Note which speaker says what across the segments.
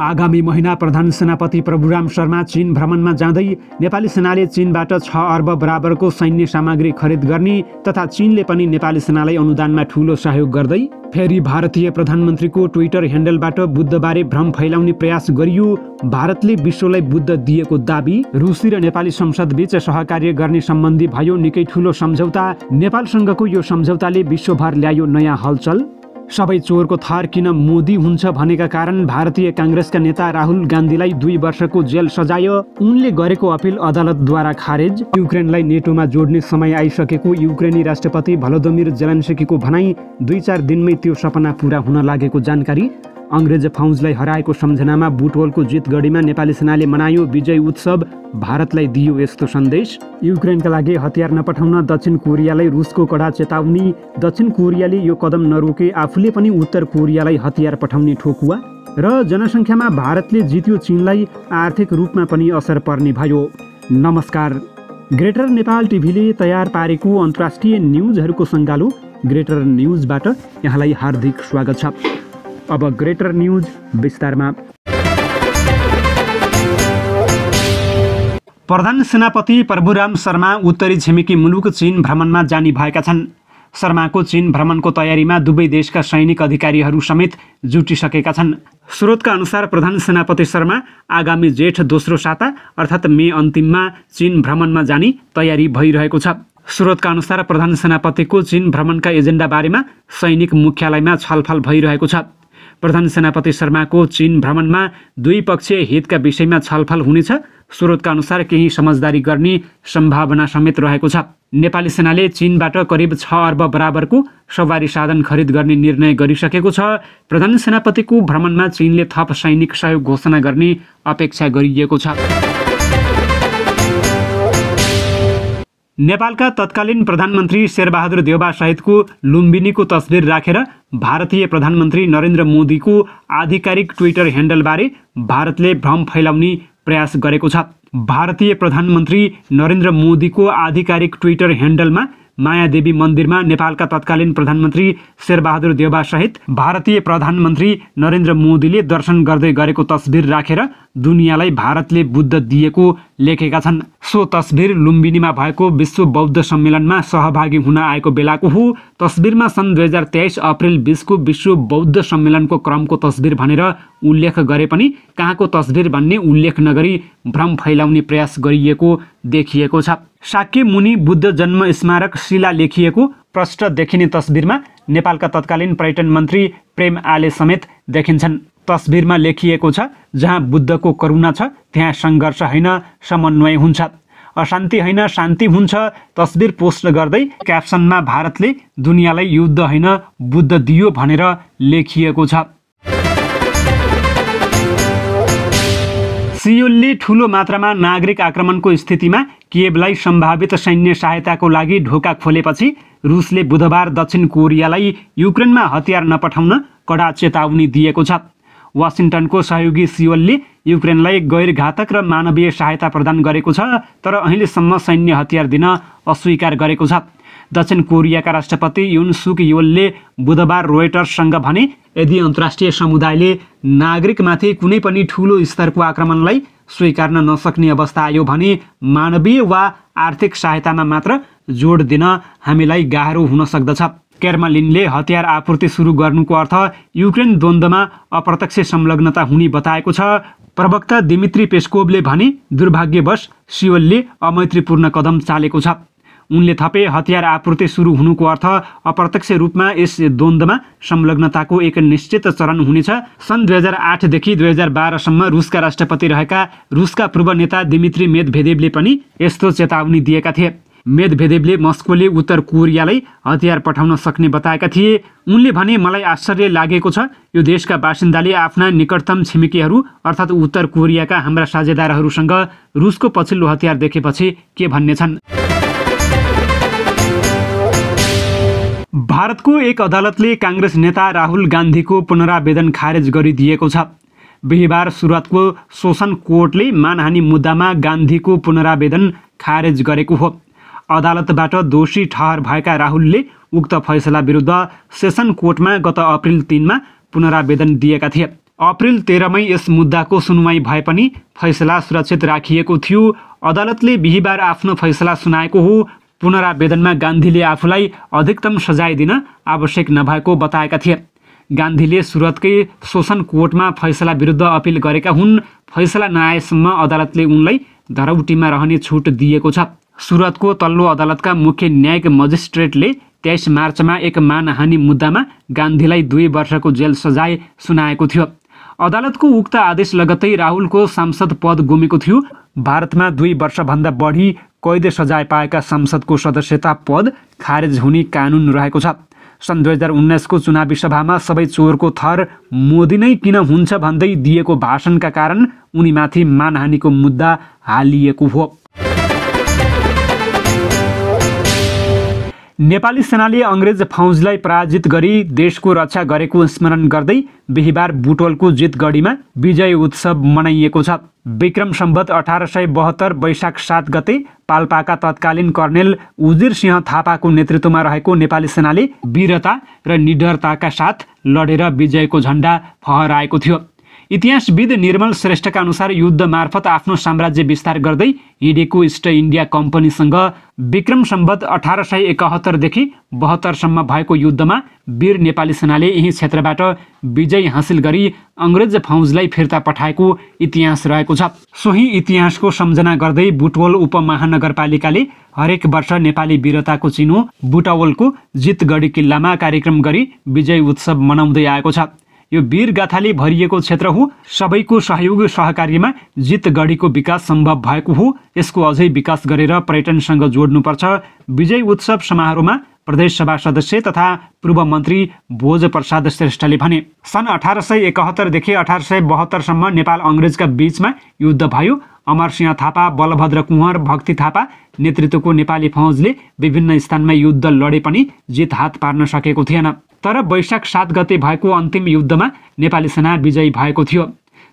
Speaker 1: आगामी महिना प्रधान सेनापति प्रभुराम शर्मा चीन भ्रमणमा जाँदै नेपाली सेनाले चीनबाट 6 अर्ब बराबरको सैन्य सामग्री खरिद गर्ने तथा चीनले पनि नेपाली सेनालाई अनुदानमा ठूलो सहयोग गर्दै फेरि भारतीय प्रधानमन्त्रीको ट्विटर ह्यान्डलबाट बुद्धबारे भ्रम फैलाउने प्रयास गरियो। भारतले विश्वलाई बुद्ध दिएको दाबी, रुसी र नेपाली संसद बीच सहकार्य गर्ने सम्बन्धी भयो निकै ठूलो सम्झौता। नेपालसँगको यो सम्झौताले विश्वभर ल्यायो नयाँ हलचल। सबै चोरको थर किन मोदी हुन्छ भनेका कारण भारतीय कांग्रेसका नेता राहुल गान्धीलाई 2 वर्षको जेल सजाय। उनले गरेको अपिल अदालतद्वारा खारेज। युक्रेनलाई नेटोमा जोड्ने समय आइसकेको युक्रेनी राष्ट्रपति भलोदिमिर जेलेन्स्कीको भनाई। 2-4 दिनमै त्यो सपना पूरा हुन लागेको जानकारी। अंग्रेज फौजलाई हराएको सम्झनामा बुटवलको जितगढीमा नेपाली सेनाले मनायो विजय उत्सव। भारतलाई दियो यस्तो सन्देश। युक्रेनका लागि हतियार नपठाउन दक्षिण कोरियालाई रुसको कडा चेतावनी। दक्षिण कोरियाले यो कदम नरोके आफूले पनि उत्तर कोरियालाई हतियार पठाउने ठोकुवा। र जनसङ्ख्यामा भारतले जित्यो चीनलाई आर्थिक रूपमा पनि असर पर्ने भयो। नमस्कार, ग्रेटर नेपाल टिभीले तयार पारेको अन्तर्राष्ट्रिय न्युजहरूको सङ्गालो ग्रेटर न्युजबाट यहाँलाई हार्दिक स्वागत छ। अब ग्रेटर न्युज विस्तारमा। प्रधान सेनापति प्रभुराम शर्मा उत्तरी छिमेकी मुलुक चीन भ्रमणमा जाने भएका छन्। शर्माको चीन भ्रमणको तयारीमा दुवै देशका सैनिक अधिकारीहरू समेत जुटिसकेका छन्। स्रोतका अनुसार प्रधान सेनापति शर्मा आगामी जेठ दोस्रो साता अर्थात् मे अन्तिममा चीन भ्रमणमा जाने तयारी भइरहेको छ। स्रोतका अनुसार प्रधान सेनापतिको चीन भ्रमणका एजेन्डा बारेमा सैनिक मुख्यालयमा छलफल भइरहेको छ। प्रधान सेनापति शर्माको चीन भ्रमणमा द्विपक्षीय हितका विषयमा छलफल हुनेछ। स्रोतका अनुसार केही समझदारी गर्ने सम्भावना समेत रहेको छ। नेपाली सेनाले चीनबाट करिब 6 अर्ब बराबरको सवारी साधन खरिद गर्ने निर्णय गरिसकेको छ। प्रधान सेनापतिको भ्रमणमा चीनले थप सैनिक सहयोग घोषणा गर्ने अपेक्षा गरिएको छ। नेपालका तत्कालीन प्रधानमन्त्री शेरबहादुर देउबा सहितको लुम्बिनीको तस्बिर राखेर भारतीय प्रधानमन्त्री नरेन्द्र मोदीको आधिकारिक ट्विटर ह्यान्डलबारे भारतले भ्रम फैलाउने प्रयास गरेको छ। भारतीय प्रधानमन्त्री नरेन्द्र मोदीको आधिकारिक ट्विटर ह्यान्डलमा मायादेवी मन्दिरमा नेपालका तत्कालीन प्रधानमन्त्री शेरबहादुर देउबा सहित भारतीय प्रधानमन्त्री नरेन्द्र मोदीले दर्शन गर्दै गरेको तस्बिर राखेर दुनियाँलाई भारतले बुद्ध दिएको लेखेका छन्। सो तस्बिर लुम्बिनीमा भएको विश्व बौद्ध सम्मेलनमा सहभागी हुन आएको बेलाको हो। तस्बिरमा सन् 2023 अप्रिल 20 को विश्व बौद्ध सम्मेलनको क्रमको तस्बिर भनेर उल्लेख गरे पनि कहाँको तस्बिर भन्ने उल्लेख नगरी भ्रम फैलाउने प्रयास गरिएको देखिएको छ। शाक्य मुनि बुद्ध जन्म स्मारक शिला लेखिएको प्रष्ट देखिने तस्बिरमा नेपालका तत्कालीन पर्यटन मन्त्री प्रेम आले समेत देखिन्छन्। तस्बिरमा लेखिएको छ, जहाँ बुद्धको करुणा छ त्यहाँ सङ्घर्ष होइन समन्वय हुन्छ, अशान्ति होइन शान्ति हुन्छ। तस्बिर पोस्ट गर्दै क्याप्सनमा भारतले दुनियाँलाई युद्ध होइन बुद्ध दियो भनेर लेखिएको छ। सियोलले ठूलो मात्रामा नागरिक आक्रमणको स्थितिमा किएभलाई सम्भावित सैन्य सहायताको लागि ढोका खोलेपछि रुसले बुधबार दक्षिण कोरियालाई युक्रेनमा हतियार नपठाउन कडा चेतावनी दिएको छ। वासिङ्टनको सहयोगी सियोलले युक्रेनलाई गैरघातक र मानवीय सहायता प्रदान गरेको छ, तर अहिलेसम्म सैन्य हतियार दिन अस्वीकार गरेको छ। दक्षिण कोरियाका राष्ट्रपति युन सुक योलले बुधबार रोयटर्ससँग भने, यदि अन्तर्राष्ट्रिय समुदायले नागरिकमाथि कुनै पनि ठूलो स्तरको आक्रमणलाई स्वीकार्न नसक्ने अवस्था आयो भने मानवीय वा आर्थिक सहायतामा मात्र जोड दिन हामीलाई गाह्रो हुन सक्दछ। क्रेमलिनले हतियार आपूर्ति सुरु गर्नुको अर्थ युक्रेन द्वन्द्वमा अप्रत्यक्ष संलग्नता हुने बताएको छ। प्रवक्ता दिमित्री पेस्कोभले भने, दुर्भाग्यवश सियोलले अमैत्रीपूर्ण कदम चालेको छ। उनले थपे, हतियार आपूर्ति सुरु हुनुको अर्थ अप्रत्यक्ष रूपमा यस द्वन्द्वमा संलग्नताको एक निश्चित चरण हुनेछ। सन् 2008 देखि 2012 सम्म रुसका राष्ट्रपति रहेका रुसका पूर्व नेता दिमित्री मेदभेदेवले पनि यस्तो चेतावनी दिएका थिए। मेदभेदेवले मस्कोले उत्तर कोरियालाई हतियार पठाउन सक्ने बताएका थिए। उनले भने, मलाई आश्चर्य लागेको छ, यो देशका बासिन्दाले आफ्ना निकटतम छिमेकीहरू अर्थात् उत्तर कोरियाका हाम्रा साझेदारहरूसँग रुसको पछिल्लो हतियार देखेपछि के भन्नेछन्। भारतको एक अदालतले कांग्रेस नेता राहुल गान्धीको पुनरावेदन खारेज गरिदिएको छ। बिहिबार सुरतको शोषण कोर्टले मानहानि मुद्दामा गान्धीको पुनरावेदन खारेज गरेको हो। अदालतबाट दोषी ठहर भएका राहुलले उक्त फैसला विरुद्ध सेसन कोर्टमा गत अप्रिल 3 मा पुनरावेदन दिएका थिए। अप्रिल 13 यस मुद्दाको सुनवाई भए पनि फैसला सुरक्षित राखिएको थियो। अदालतले बिहीबार आफ्नो फैसला सुनाएको हो। पुनरावेदनमा गान्धीले आफूलाई अधिकतम सजाय दिन आवश्यक नभएको बताएका थिए। गान्धीले सुरतकै शोषण कोर्टमा फैसला विरुद्ध अपिल गरेका हुन्। फैसला नआएसम्म अदालतले उनलाई धरौटीमा रहने छुट दिएको छ। सुरतको तल्लो अदालतका मुख्य न्यायिक मजिस्ट्रेटले 23 मार्चमा एक मानहानि मुद्दामा गान्धीलाई 2 वर्षको जेल सजाय सुनाएको थियो। अदालतको उक्त आदेश लगत्तै राहुलको सांसद पद गुमेको थियो। भारतमा 2 वर्षभन्दा बढी कैद सजाय पाएका सांसदको सदस्यता पद खारेज हुने कानुन रहेको छ। सन् 2019 को चुनावी सभामा सबै चोरको थर मोदी नै किन हुन्छ भन्दै दिएको भाषणका कारण उनीमाथि मानहानिको मुद्दा हालिएको हो। नेपाली सेनाले अङ्ग्रेज फौजलाई पराजित गरी देशको रक्षा गरेको स्मरण गर्दै बिहीबार बुटवलको जितगढीमा विजय उत्सव मनाइएको छ। विक्रम सम्वत 1872 वैशाख 7 गते पाल्पाका तत्कालीन कर्णेल उजिर सिंह थापाको नेतृत्वमा रहेको नेपाली सेनाले वीरता र निडरताका साथ लडेर विजयको झण्डा फहराएको थियो। इतिहासविद निर्मल श्रेष्ठका अनुसार युद्ध मार्फत आफ्नो साम्राज्य विस्तार गर्दै हिँडेको इस्ट इन्डिया कम्पनीसँग विक्रम सम्वत 1871 देखि 72 सम्म भएको युद्धमा वीर नेपाली सेनाले यही क्षेत्रबाट विजय हासिल गरी अङ्ग्रेज फौजलाई फिर्ता पठाएको इतिहास रहेको छ। सोही इतिहासको सम्झना गर्दै बुटवल उपमहानगरपालिकाले हरेक वर्ष नेपाली वीरताको चिनो बुटवलको जितगढी किल्लामा कार्यक्रम गरी विजय उत्सव मनाउँदै आएको छ। यो वीर गाथाले भरिएको क्षेत्र हो। सबैको सहयोग सहकार्यमा जितगढीको विकास सम्भव भएको हो। यसको अझै विकास गरेर पर्यटनसँग जोड्नुपर्छ। विजय उत्सव समारोहमा प्रदेशसभा सदस्य तथा पूर्व मन्त्री भोज प्रसाद श्रेष्ठले भने। सन् 1871 देखि 1872 सम्म नेपाल अङ्ग्रेजका बीचमा युद्ध भयो। अमरसिंह थापा, बलभद्र कुँवर, भक्ति थापा नेतृत्वको नेपाली फौजले विभिन्न स्थानमा युद्ध लडे पनि जित हात पार्न सकेको थिएन। तर वैशाख 7 गते भएको अन्तिम युद्धमा नेपाली सेना विजयी भएको थियो।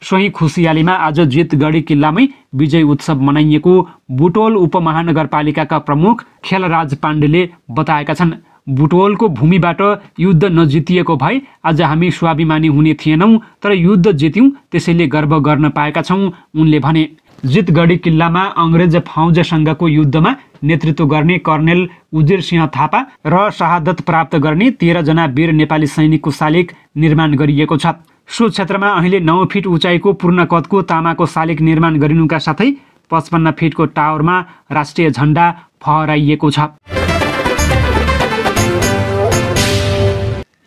Speaker 1: सोही खुसियालीमा आज जितगढी किल्लामै विजय उत्सव मनाइएको बुटवल उपमहानगरपालिकाका प्रमुख खेलराज पाण्डेले बताएका छन्। बुटवलको भूमिबाट युद्ध नजितिएको भए आज हामी स्वाभिमानी हुने थिएनौँ, तर युद्ध जित्यौँ, त्यसैले गर्व गर्न पाएका छौँ, उनले भने। जितगढी किल्लामा अङ्ग्रेज फौजसँगको युद्धमा नेतृत्व गर्ने कर्णेल उजिर सिंह थापा र शहादत प्राप्त गर्ने 13 जना वीर नेपाली सैनिकको शालिग निर्माण गरिएको छ। सो क्षेत्रमा अहिले 9 फिट उचाइको पूर्ण कदको तामाको शालिग निर्माण गरिनुका साथै 55 फिटको टावरमा राष्ट्रिय झण्डा फहराइएको छ।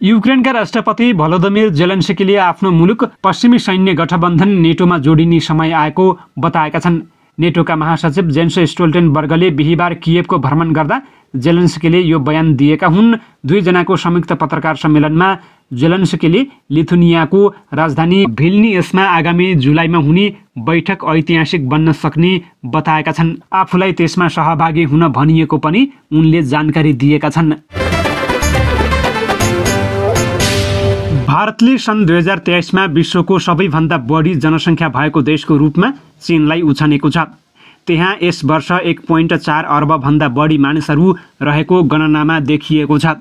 Speaker 1: युक्रेनका राष्ट्रपति भलोदोमिर जेलेन्स्कीले आफ्नो मुलुक पश्चिमी सैन्य गठबन्धन नेटोमा जोडिने समय आएको बताएका छन्। नेटोका महासचिव जेन्स स्टोल्टेनबर्गले बिहीबार कियेभको भ्रमण गर्दा जेलेन्स्कीले यो बयान दिएका हुन्। 2 जनाको संयुक्त पत्रकार सम्मेलनमा जेलेन्स्कीले लिथुनियाको राजधानी भिल्नियसमा आगामी जुलाईमा हुने बैठक ऐतिहासिक बन्न सक्ने बताएका छन्। आफूलाई त्यसमा सहभागी हुन भनिएको पनि उनले जानकारी दिएका छन्। भारतले सन् 2023 मा विश्वको सबैभन्दा बढी जनसङ्ख्या भएको देशको रूपमा चीनलाई उछानेको छ। त्यहाँ यस वर्ष 1.4 अर्बभन्दा बढी मानिसहरू रहेको गणनामा देखिएको छ।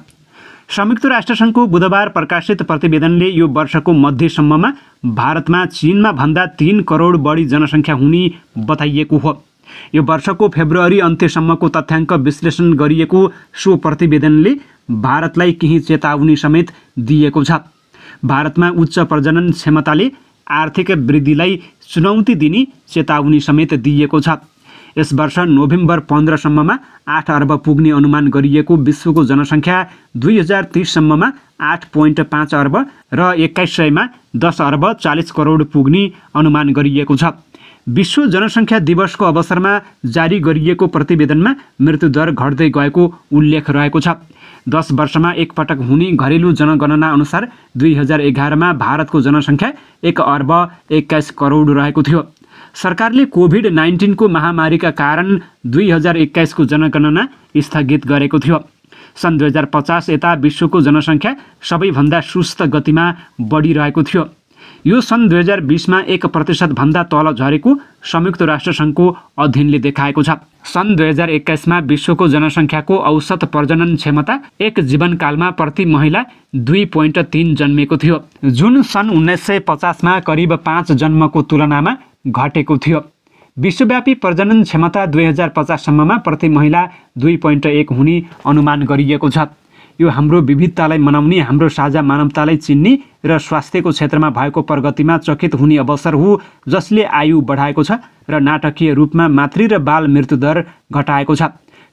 Speaker 1: संयुक्त राष्ट्रसङ्घको बुधबार प्रकाशित प्रतिवेदनले यो वर्षको मध्यसम्ममा भारतमा चीनमा भन्दा 3 करोड बढी जनसङ्ख्या हुने बताइएको हो। यो वर्षको फेब्रुअरी अन्त्यसम्मको तथ्याङ्क विश्लेषण गरिएको सो प्रतिवेदनले भारतलाई केही चेतावनी समेत दिएको छ। भारतमा उच्च प्रजनन क्षमताले आर्थिक वृद्धिलाई चुनौती दिने चेतावनी समेत दिएको छ। यस वर्ष नोभेम्बर 15 सम्ममा 8 अर्ब पुग्ने अनुमान गरिएको विश्वको जनसङ्ख्या 2030 सम्ममा 8.5 अर्ब र 2100 मा 10 अर्ब 40 करोड पुग्ने अनुमान गरिएको छ। विश्व जनसङ्ख्या दिवसको अवसरमा जारी गरिएको प्रतिवेदनमा मृत्युदर घट्दै गएको उल्लेख रहेको छ। 10 वर्षमा एकपटक हुने घरेलु जनगणना अनुसार 2011 मा भारतको जनसङ्ख्या 1 अर्ब 21 करोड रहेको थियो। सरकारले कोभिड-19 को महामारीका कारण 2021 को जनगणना स्थगित गरेको थियो। सन् 2050 यता विश्वको जनसङ्ख्या सबैभन्दा सुस्त गतिमा बढिरहेको थियो। यो सन् 2020मा 1% भन्दा तल झरेको संयुक्त राष्ट्रसङ्घको अध्ययनले देखाएको छ। सन् 2021मा विश्वको जनसङ्ख्याको औसत प्रजनन क्षमता एक जीवनकालमा प्रति महिला 2.3 जन्मेको थियो, जुन सन् 1950मा करिब 5 जन्मको तुलनामा घटेको थियो। विश्वव्यापी प्रजनन क्षमता 2050 सम्ममा प्रति महिला 2.1 हुने अनुमान गरिएको छ। यो हाम्रो विविधतालाई मनाउने, हाम्रो साझा मानवतालाई चिन्ने र स्वास्थ्यको क्षेत्रमा भएको प्रगतिमा चकित हुने अवसर हो, जसले आयु बढाएको छ र नाटकीय रूपमा मातृ र बाल मृत्युदर घटाएको छ।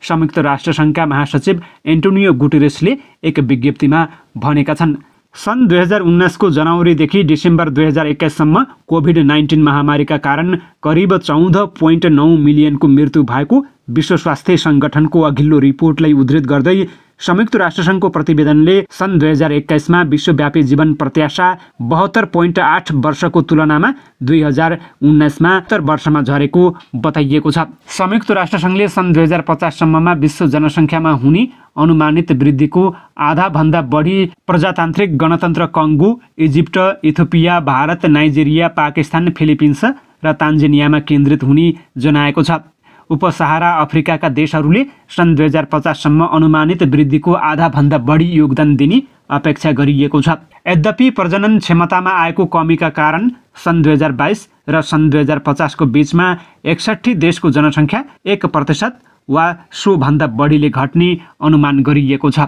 Speaker 1: संयुक्त राष्ट्रसङ्घका महासचिव एन्टोनियो गुटेरेसले एक विज्ञप्तिमा भनेका छन्, सन् 2019को जनवरीदेखि डिसेम्बर 2021सम्म कोभिड-19 महामारीका कारण करिब 14.9 मिलियनको मृत्यु भएको विश्व स्वास्थ्य सङ्गठनको अघिल्लो रिपोर्टलाई उद्धृत गर्दै संयुक्त राष्ट्रसङ्घको प्रतिवेदनले सन् 2021मा विश्वव्यापी जीवन प्रत्याशा 72.8 वर्षको तुलनामा 2019मा 70 वर्षमा झरेको बताइएको छ। संयुक्त राष्ट्रसङ्घले सन् 2050 सम्ममा विश्व जनसङ्ख्यामा हुने अनुमानित वृद्धिको आधाभन्दा बढी प्रजातान्त्रिक गणतन्त्र कङ्गो, Egypt, Ethiopia, Bharat, Nigeria, Pakistan, Philippines र तान्जानियामा केन्द्रित हुने जनाएको छ। उपसहारा अफ्रिकाका देशहरूले सन् 2050 सम्म अनुमानित वृद्धिको आधाभन्दा बढी योगदान दिने अपेक्षा गरिएको छ। यद्यपि प्रजनन क्षमतामा आएको कमीका कारण सन् 2022 र सन् 2050 को बीचमा 61 देशको जनसङ्ख्या 1% वा सोभन्दा बढीले घट्ने अनुमान गरिएको छ।